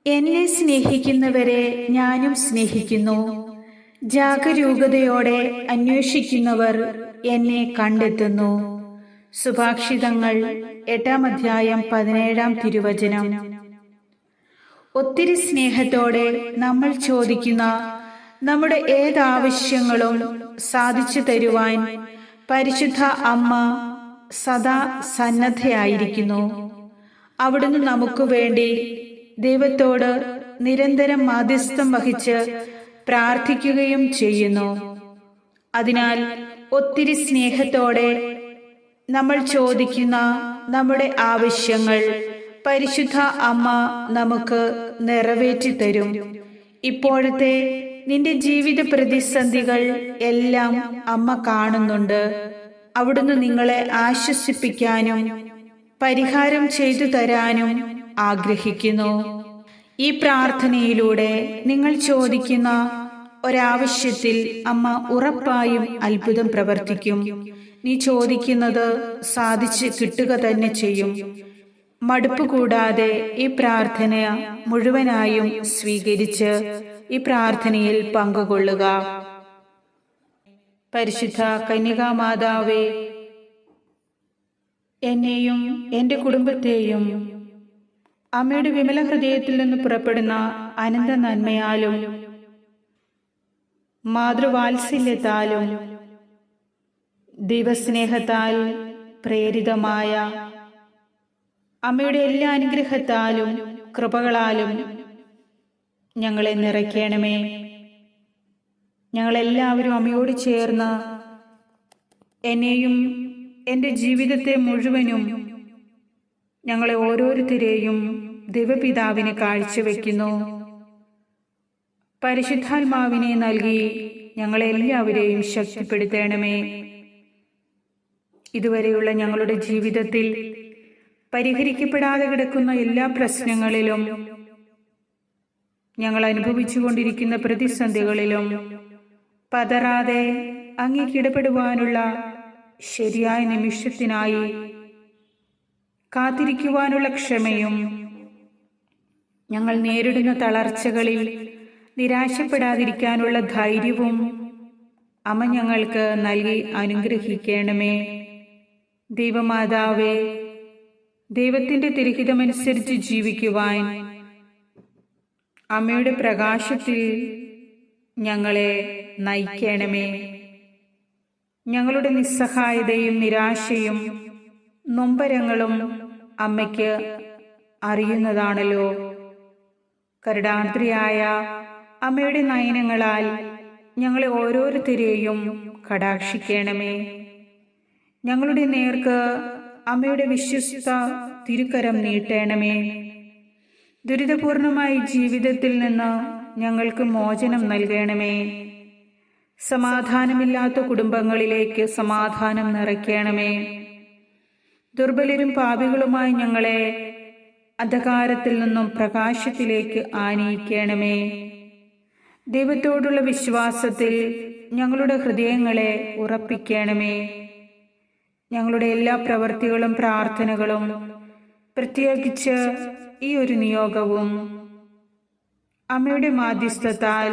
എന്നെ സ്നേഹിക്കുന്നവരെ ഞാനും സ്നേഹിക്കുന്നു. ജാഗരൂകതയോടെ അന്വേഷിക്കുന്നവർ എന്നെ കണ്ടെത്തുന്നു. സുഭാഷിതങ്ങൾ 8-ാം അധ്യായം 17-ാം തിരുവചനം. ഒത്തിരി സ്നേഹത്തോടെ നമ്മൾ ചോദിക്കുന്ന നമ്മുടെ ഏതാവശ്യങ്ങളും സാധിച്ചു തരുവാൻ പരിശുദ്ധ അമ്മ സദാ സന്നദ്ധയായിരിക്കുന്നു. അവിടുന്ന് നമുക്ക് വേണ്ടി ദൈവത്തോട് നിരന്തരം മാധ്യസ്ഥം വഹിച്ച് പ്രാർത്ഥിക്കുകയും ചെയ്യുന്നു. അതിനാൽ ഒത്തിരി സ്നേഹത്തോടെ നമ്മൾ ചോദിക്കുന്ന നമ്മുടെ ആവശ്യങ്ങൾ പരിശുദ്ധ അമ്മ നമുക്ക് നിറവേറ്റി തരും. ഇപ്പോഴത്തെ നിന്റെ ജീവിത പ്രതിസന്ധികൾ എല്ലാം അമ്മ കാണുന്നുണ്ട്. അവിടുന്ന് നിങ്ങളെ ആശ്വസിപ്പിക്കാനും പരിഹാരം ചെയ്തു തരാനും ആഗ്രഹിക്കുന്നു. ഈ പ്രാർത്ഥനയിലൂടെ നിങ്ങൾ ചോദിക്കുന്ന ഒരാവശ്യത്തിൽ അമ്മ ഉറപ്പായും അത്ഭുതം പ്രവർത്തിക്കും. നീ ചോദിക്കുന്നത് സാധിച്ച് കിട്ടുക തന്നെ ചെയ്യും. മടുപ്പ് കൂടാതെ ഈ പ്രാർത്ഥന മുഴുവനായും സ്വീകരിച്ച് ഈ പ്രാർത്ഥനയിൽ പങ്കുകൊള്ളുക. പരിശുദ്ധ കന്യകാമാതാവേ, എന്നെയും എൻ്റെ കുടുംബത്തെയും അമ്മയുടെ വിമല ഹൃദയത്തിൽ നിന്ന് പുറപ്പെടുന്ന അനന്ത നന്മയാലും മാതൃവാത്സല്യത്താലും ദൈവസ്നേഹത്താൽ പ്രേരിതമായ അമ്മയുടെ എല്ലാ അനുഗ്രഹത്താലും കൃപകളാലും ഞങ്ങളെ നിറയ്ക്കണമേ. ഞങ്ങളെല്ലാവരും അമ്മയോട് ചേർന്ന് എന്നെയും എൻ്റെ ജീവിതത്തെ മുഴുവനും ഞങ്ങളെ ഓരോരുത്തരെയും ദൈവപിതാവിന് കാഴ്ചവെക്കുന്നു. പരിശുദ്ധാത്മാവിനെ നൽകി ഞങ്ങളെല്ലാവരെയും ശക്തിപ്പെടുത്തണമേ. ഇതുവരെയുള്ള ഞങ്ങളുടെ ജീവിതത്തിൽ പരിഹരിക്കപ്പെടാതെ കിടക്കുന്ന എല്ലാ പ്രശ്നങ്ങളിലും, ഞങ്ങൾ അനുഭവിച്ചുകൊണ്ടിരിക്കുന്ന പ്രതിസന്ധികളിലും പതറാതെ അങ്ങേക്ക് ഇടപെടുവാനുള്ള ശരിയായ നിമിഷത്തിനായി കാത്തിരിക്കുവാനുള്ള ക്ഷമയും, ഞങ്ങൾ നേരിടുന്ന തളർച്ചകളിൽ നിരാശപ്പെടാതിരിക്കാനുള്ള ധൈര്യവും അമ്മ ഞങ്ങൾക്ക് നൽകി അനുഗ്രഹിക്കണമേ. ദൈവമാതാവേ, ദൈവത്തിൻ്റെ തിരുഹിതമനുസരിച്ച് ജീവിക്കുവാൻ അമ്മയുടെ പ്രകാശത്തിൽ ഞങ്ങളെ നയിക്കണമേ. ഞങ്ങളുടെ നിസ്സഹായതയും നിരാശയും നൊമ്പരങ്ങളും അമ്മയ്ക്ക് അറിയുന്നതാണല്ലോ. കരുണാർദ്രയായ അമ്മയുടെ നയനങ്ങളാൽ ഞങ്ങളെ ഓരോരുത്തരെയും കടാക്ഷിക്കണമേ. ഞങ്ങളുടെ നേർക്ക് അമ്മയുടെ വിശ്വസ്ത തിരുക്കരം നീട്ടണമേ. ദുരിതപൂർണമായ ജീവിതത്തിൽ നിന്ന് ഞങ്ങൾക്ക് മോചനം നൽകണമേ. സമാധാനമില്ലാത്ത കുടുംബങ്ങളിലേക്ക് സമാധാനം നിറയ്ക്കണമേ. ദുർബലരും പാപികളുമായി ഞങ്ങളെ അന്ധകാരത്തിൽ നിന്നും പ്രകാശത്തിലേക്ക് ആനയിക്കണമേ. ദൈവത്തോടുള്ള വിശ്വാസത്തിൽ ഞങ്ങളുടെ ഹൃദയങ്ങളെ ഉറപ്പിക്കണമേ. ഞങ്ങളുടെ എല്ലാ പ്രവൃത്തികളും പ്രാർത്ഥനകളും, പ്രത്യേകിച്ച് ഈ ഒരു നിയോഗവും അമ്മയുടെ മാധ്യസ്ഥത്താൽ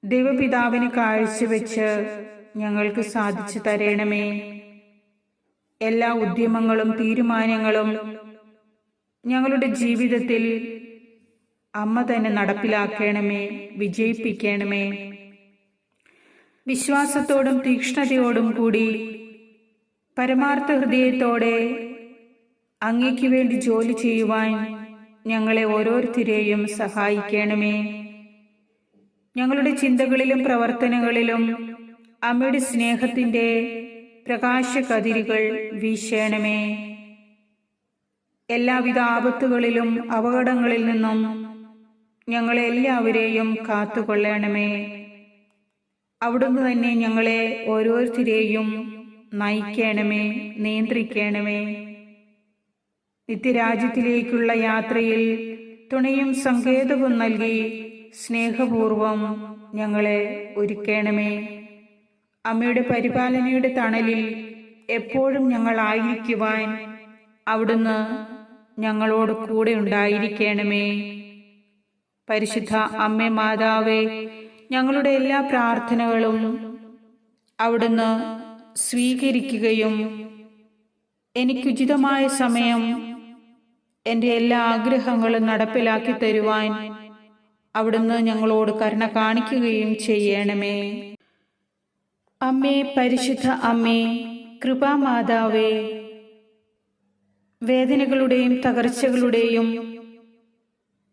ദൈവപിതാവിന് കാഴ്ചവെച്ച് ഞങ്ങൾക്ക് സാധിച്ചു തരണമേ. എല്ലാ ഉദ്യമങ്ങളും തീരുമാനങ്ങളും ഞങ്ങളുടെ ജീവിതത്തിൽ അമ്മ തന്നെ നടപ്പിലാക്കണമേ, വിജയിപ്പിക്കണമേ. വിശ്വാസത്തോടും തീക്ഷ്ണതയോടും കൂടി പരമാർത്ഥ ഹൃദയത്തോടെ അങ്ങേക്ക് വേണ്ടി ജോലി ചെയ്യുവാൻ ഞങ്ങളെ ഓരോരുത്തരെയും സഹായിക്കണമേ. ഞങ്ങളുടെ ചിന്തകളിലും പ്രവർത്തനങ്ങളിലും അമ്മയുടെ സ്നേഹത്തിൻ്റെ പ്രകാശകതിരുകൾ വീശണമേ. എല്ലാവിധ ആപത്തുകളിലും അപകടങ്ങളിൽ നിന്നും ഞങ്ങളെ എല്ലാവരെയും കാത്തുകൊള്ളണമേ. അവിടുന്ന് തന്നെ ഞങ്ങളെ ഓരോരുത്തരെയും നയിക്കണമേ, നിയന്ത്രിക്കണമേ. നിത്യരാജ്യത്തിലേക്കുള്ള യാത്രയിൽ തുണയും സങ്കേതവും നൽകി സ്നേഹപൂർവം ഞങ്ങളെ ഒരുക്കണമേ. അമ്മയുടെ പരിപാലനയുടെ തണലിൽ എപ്പോഴും ഞങ്ങളായിരിക്കുവാൻ അവിടുന്ന് ഞങ്ങളോട് കൂടെ ഉണ്ടായിരിക്കണമേ. പരിശുദ്ധ അമ്മേ മാതാവേ, ഞങ്ങളുടെ എല്ലാ പ്രാർത്ഥനകളും അവിടുന്ന് സ്വീകരിക്കുകയും എനിക്കുചിതമായ സമയം എൻ്റെ എല്ലാ ആഗ്രഹങ്ങളും നടപ്പിലാക്കി തരുവാൻ അവിടുന്ന് ഞങ്ങളോട് കരുണ കാണിക്കുകയും ചെയ്യണമേ. അമ്മേ, പരിശുദ്ധ അമ്മേ, കൃപാമാതാവേ, വേദനകളുടെയും തകർച്ചകളുടെയും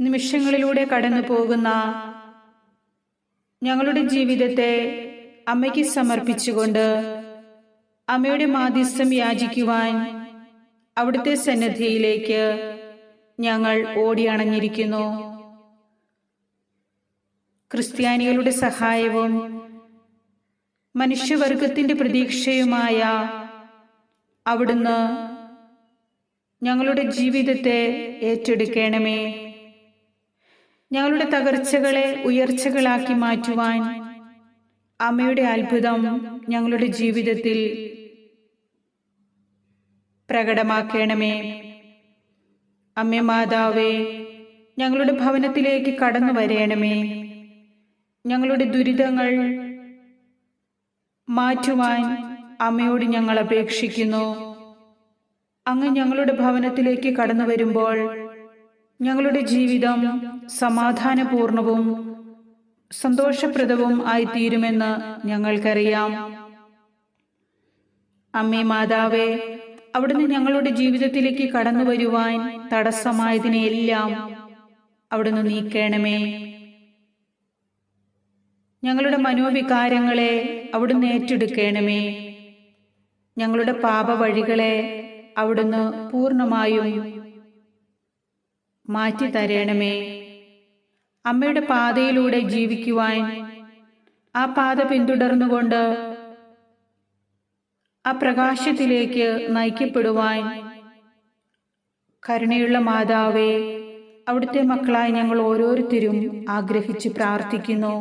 നിമിഷങ്ങളിലൂടെ കടന്നു പോകുന്ന ഞങ്ങളുടെ ജീവിതത്തെ അമ്മയ്ക്ക് സമർപ്പിച്ചുകൊണ്ട് അമ്മയുടെ മാധ്യസ്ഥം യാചിക്കുവാൻ അവിടുത്തെ സന്നിധിയിലേക്ക് ഞങ്ങൾ ഓടിയണഞ്ഞിരിക്കുന്നു. ക്രിസ്ത്യാനികളുടെ സഹായവും മനുഷ്യവർഗത്തിന്റെ പ്രതീക്ഷയുമായ അവിടുന്ന് ഞങ്ങളുടെ ജീവിതത്തെ ഏറ്റെടുക്കണമേ. ഞങ്ങളുടെ തകർച്ചകളെ ഉയർച്ചകളാക്കി മാറ്റുവാൻ അമ്മയുടെ അത്ഭുതം ഞങ്ങളുടെ ജീവിതത്തിൽ പ്രകടമാക്കണമേ. അമ്മേ മാതാവേ, ഞങ്ങളുടെ ഭവനത്തിലേക്ക് കടന്നു വരേണമേ. ഞങ്ങളുടെ ദുരിതങ്ങൾ മാറ്റുവാൻ അമ്മയോട് ഞങ്ങൾ അപേക്ഷിക്കുന്നു. അങ്ങ് ഞങ്ങളുടെ ഭവനത്തിലേക്ക് കടന്നു വരുമ്പോൾ ഞങ്ങളുടെ ജീവിതം സമാധാനപൂർണവും സന്തോഷപ്രദവും ആയിത്തീരുമെന്ന് ഞങ്ങൾക്കറിയാം. അമ്മേ മാതാവേ, അവിടുന്ന് ഞങ്ങളുടെ ജീവിതത്തിലേക്ക് കടന്നു വരുവാൻ തടസ്സമായതിനെയെല്ലാം അവിടുന്ന് നീക്കണമേ. ഞങ്ങളുടെ മനോവികാരങ്ങളെ അവിടുന്ന് ഏറ്റെടുക്കണമേ. ഞങ്ങളുടെ പാപവഴികളെ അവിടുന്ന് പൂർണ്ണമായും മാറ്റി തരണമേ. അമ്മയുടെ പാതയിലൂടെ ജീവിക്കുവാൻ, ആ പാത പിന്തുടർന്നുകൊണ്ട് ആ പ്രകാശത്തിലേക്ക് നയിക്കപ്പെടുവാൻ കരുണയുള്ള മാതാവേ, അവിടുത്തെ മക്കളായി ഞങ്ങൾ ഓരോരുത്തരും ആഗ്രഹിച്ച് പ്രാർത്ഥിക്കുന്നു.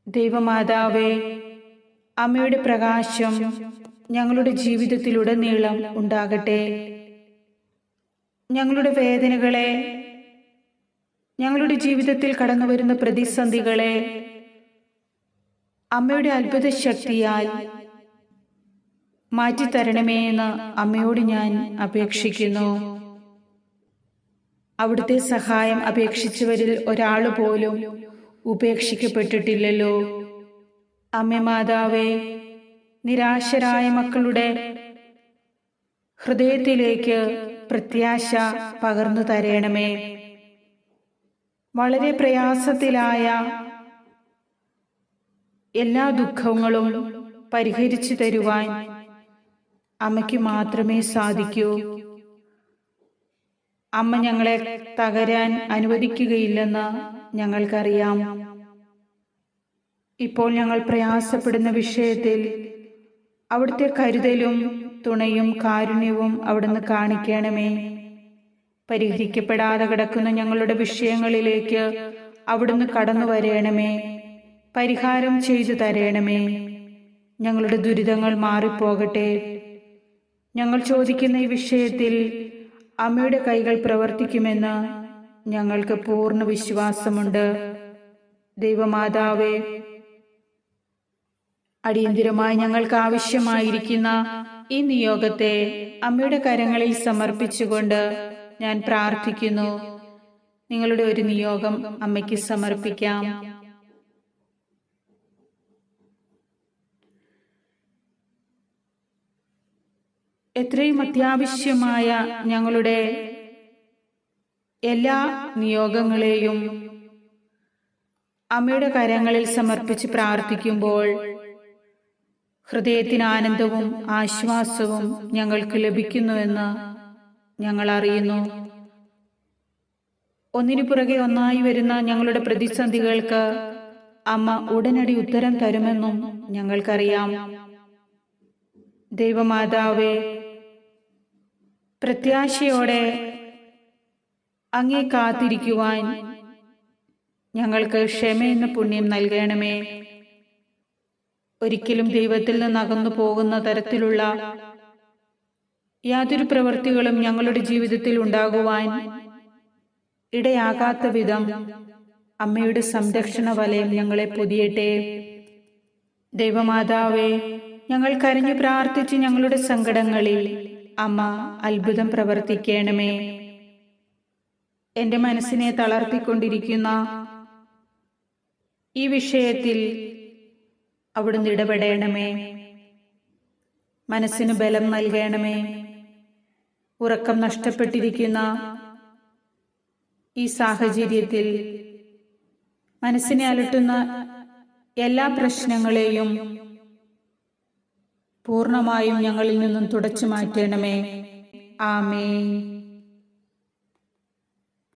ദൈവമാതാവേ, അമ്മയുടെ പ്രകാശം ഞങ്ങളുടെ ജീവിതത്തിലുടനീളം ഉണ്ടാകട്ടെ. ഞങ്ങളുടെ വേദനകളെ, ഞങ്ങളുടെ ജീവിതത്തിൽ കടന്നു വരുന്ന പ്രതിസന്ധികളെ അമ്മയുടെ അത്ഭുത ശക്തിയാൽ മാറ്റിത്തരണമേ എന്ന് അമ്മയോട് ഞാൻ അപേക്ഷിക്കുന്നു. അവിടുത്തെ സഹായം അപേക്ഷിച്ചവരിൽ ഒരാൾ പോലും ഉപേക്ഷിക്കപ്പെട്ടിട്ടില്ലല്ലോ. അമ്മേ മാതാവേ, നിരാശരായ മക്കളുടെ ഹൃദയത്തിലേക്ക് പ്രത്യാശ പകർന്നു തരണമേ. വളരെ പ്രയാസത്തിലായ എല്ലാ ദുഃഖങ്ങളും പരിഹരിച്ചു തരുവാൻ അമ്മയ്ക്ക് മാത്രമേ സാധിക്കൂ. അമ്മ ഞങ്ങളെ തകരാൻ അനുവദിക്കുകയില്ലെന്ന് ഞങ്ങൾക്കറിയാം. ഇപ്പോൾ ഞങ്ങൾ പ്രയാസപ്പെടുന്ന വിഷയത്തിൽ അവിടുത്തെ കരുതലും തുണയും കാരുണ്യവും അവിടുന്ന് കാണിക്കണമേ. പരിഹരിക്കപ്പെടാതെ കിടക്കുന്ന ഞങ്ങളുടെ വിഷയങ്ങളിലേക്ക് അവിടുന്ന് കടന്നു വരേണമേ. പരിഹാരം ചെയ്തു തരേണമേ. ഞങ്ങളുടെ ദുരിതങ്ങൾ മാറിപ്പോകട്ടെ. ഞങ്ങൾ ചോദിക്കുന്ന ഈ വിഷയത്തിൽ അമ്മയുടെ കൈകൾ പ്രവർത്തിക്കുമെന്ന് ഞങ്ങൾക്ക് പൂർണ്ണ വിശ്വാസമുണ്ട്. ദൈവമാതാവേ, അടിയന്തിരമായി ഞങ്ങൾക്ക് ആവശ്യമായിരിക്കുന്ന ഈ നിയോഗത്തെ അമ്മയുടെ കരങ്ങളിൽ സമർപ്പിച്ചുകൊണ്ട് ഞാൻ പ്രാർത്ഥിക്കുന്നു. നിങ്ങളുടെ ഒരു നിയോഗം അമ്മയ്ക്ക് സമർപ്പിക്കാം. എത്രയും അത്യാവശ്യമായ ഞങ്ങളുടെ എല്ലാ നിയോഗങ്ങളെയും അമ്മയുടെ കരങ്ങളിൽ സമർപ്പിച്ച് പ്രാർത്ഥിക്കുമ്പോൾ ഹൃദയത്തിന് ആനന്ദവും ആശ്വാസവും ഞങ്ങൾക്ക് ലഭിക്കുന്നുവെന്ന് ഞങ്ങൾ അറിയുന്നു. ഒന്നിനു പുറകെ ഒന്നായി വരുന്ന ഞങ്ങളുടെ പ്രതിസന്ധികൾക്ക് അമ്മ ഉടനടി ഉത്തരം തരുമെന്നും ഞങ്ങൾക്കറിയാം. ദൈവമാതാവേ, പ്രത്യാശയോടെ അങ്ങേ കാത്തിരിക്കുവാൻ ഞങ്ങൾക്ക് ക്ഷമയെന്ന പുണ്യം നൽകണമേ. ഒരിക്കലും ദൈവത്തിൽ നിന്ന് അകന്നു പോകുന്ന തരത്തിലുള്ള യാതൊരു പ്രവൃത്തികളും ഞങ്ങളുടെ ജീവിതത്തിൽ ഉണ്ടാകുവാൻ ഇടയാകാത്ത വിധം അമ്മയുടെ സംരക്ഷണ വലയം ഞങ്ങളെ പൊതിയട്ടെ. ദൈവമാതാവേ, ഞങ്ങൾ കരഞ്ഞു പ്രാർത്ഥിച്ച് ഞങ്ങളുടെ സങ്കടങ്ങളിൽ അമ്മ അത്ഭുതം പ്രവർത്തിക്കണമേ. എന്റെ മനസ്സിനെ തളർത്തിക്കൊണ്ടിരിക്കുന്ന ഈ വിഷയത്തിൽ അവിടുന്ന് ഇടപെടണമേ. മനസ്സിന് ബലം നൽകണമേ. ഉറക്കം നഷ്ടപ്പെട്ടിരിക്കുന്ന ഈ സാഹചര്യത്തിൽ മനസ്സിനെ അലട്ടുന്ന എല്ലാ പ്രശ്നങ്ങളെയും പൂർണ്ണമായും ഞങ്ങളിൽ നിന്നും തുടച്ചു മാറ്റണമേ. ആമേൻ.